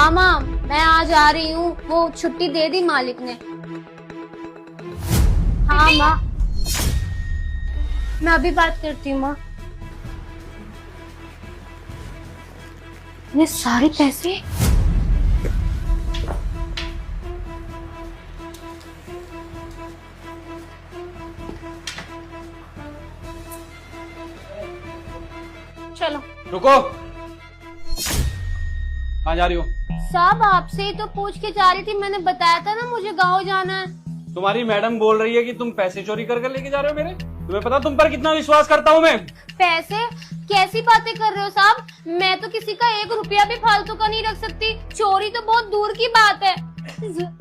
हाँ माँ, मैं आज आ रही हूँ, वो छुट्टी दे दी मालिक ने। हाँ माँ, मैं अभी बात करती हूँ माँ। ये सारे पैसे चलो। रुको, कहाँ जा रही हो? साहब आपसे ही तो पूछ के जा रही थी, मैंने बताया था ना मुझे गाँव जाना है। तुम्हारी मैडम बोल रही है कि तुम पैसे चोरी करके लेके जा रहे हो मेरे। तुम्हें पता तुम पर कितना विश्वास करता हूँ मैं। पैसे? कैसी बातें कर रहे हो साहब, मैं तो किसी का 1 रुपया भी फालतू का नहीं रख सकती, चोरी तो बहुत दूर की बात है।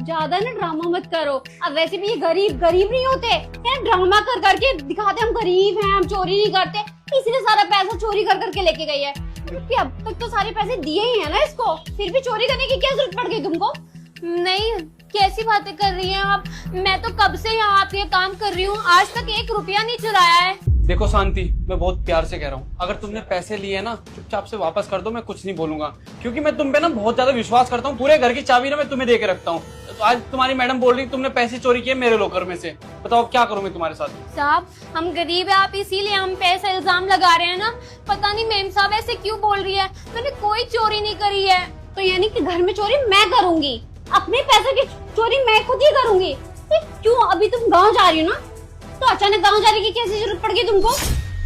ज्यादा ना ड्रामा मत करो, अब वैसे भी ये गरीब नहीं होते हैं, ड्रामा कर करके दिखाते हम गरीब हैं, हम चोरी नहीं करते, इसलिए सारा पैसा चोरी कर करके लेके गई है। अब तक तो सारे पैसे दिए ही है ना इसको, फिर भी चोरी करने की क्या जरूरत पड़ गई तुमको? नहीं, कैसी बातें कर रही हैं आप, मैं तो कब से यहाँ आपके काम कर रही हूँ, आज तक 1 रुपया नहीं चुराया है। देखो शांति, मैं बहुत प्यार से कह रहा हूँ, अगर तुमने पैसे लिए ना चुपचाप से वापस कर दो, मैं कुछ नहीं बोलूंगा, क्योंकि मैं तुम पे ना बहुत ज्यादा विश्वास करता हूँ। पूरे घर की चाबी ना मैं तुम्हें दे के रखता हूँ। तो आज तुम्हारी मैडम बोल रही तुमने पैसे चोरी किए मेरे लॉकर में से, बताओ क्या करूँ मैं तुम्हारे साथ? साहब हम गरीब है, आप इसीलिए हम पे ऐसा इल्जाम लगा रहे हैं ना। पता नहीं मेम साहब ऐसे क्यों बोल रही है, मैंने कोई चोरी नहीं करी है। तो यानी कि घर में चोरी मैं करूंगी, अपने पैसे की चोरी मैं खुद ही करूंगी? क्यों, अभी तुम गाँव जा रही हो ना, तो अचानक गाँव जाने की कैसी जरूरत पड़ गई तुमको?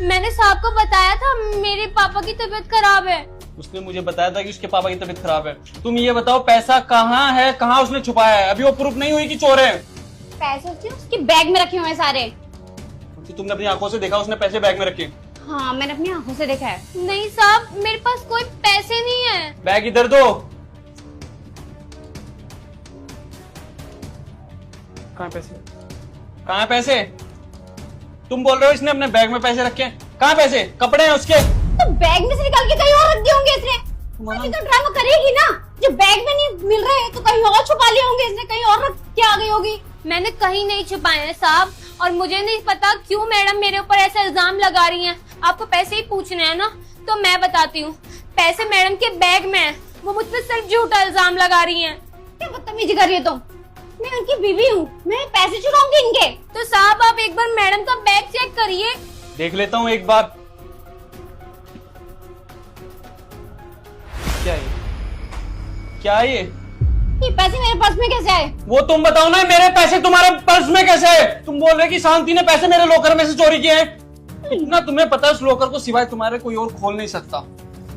मैंने साहब को बताया था मेरे पापा की तबीयत खराब है। उसने मुझे बताया था कि उसके पापा की तबीयत खराब है। तुम ये बताओ पैसा कहाँ है, कहाँ उसने छुपाया है? अभी वो प्रूफ नहीं हुई कि चोर है। पैसे उसके बैग में रखे हुए हैं सारे। तो तुमने अपनी आंखों से देखा उसने पैसे बैग में रखे? हाँ मैंने अपनी आंखों से देखा है। नहीं साहब, मेरे पास कोई पैसे नहीं है। बैग इधर दो। कहाँ पैसे? कहाँ है पैसे? तुम बोल रहे हो इसने अपने बैग में पैसे रखे हैं, कहाँ पैसे? कपड़े हैं उसके। तो बैग में से निकाल के कहीं और रख दिए होंगे इसने। तो ड्रामा करेगी ना, जब बैग में नहीं मिल रहे तो कहीं और छुपा लिए होंगे इसने, कहीं और रख के आ गई होगी। मैंने कहीं नहीं छुपाए हैं साहब, और मुझे नहीं पता क्यों मैडम मेरे ऊपर ऐसा इल्जाम लगा रही हैं। आपको पैसे ही पूछने हैं ना, तो मैं बताती हूँ, पैसे मैडम के बैग में है, वो मुझ पर सिर्फ झूठा इल्जाम लगा रही हैं। क्या बदतमीजी कर रही है तुम? मैं उनकी बीवी हूँ, मैं पैसे चुराऊंगी इनके? तो साहब आप एक बार मैडम का बैग चेक करिए। देख लेता हूँ एक बार। क्या है? क्या है ये पैसे मेरे पर्स में कैसे आए? वो तुम बताओ ना, मेरे पैसे तुम्हारे पर्स में कैसे है? तुम बोल रहे कि शांति ने पैसे मेरे लॉकर में से चोरी किए हैं। इतना तुम्हें पता है उस लॉकर को सिवाय तुम्हारे कोई और खोल नहीं सकता।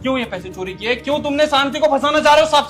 क्यों ये पैसे चोरी किए? क्यों तुमने शांति को फंसाना चाह रहे हो? साफ साफ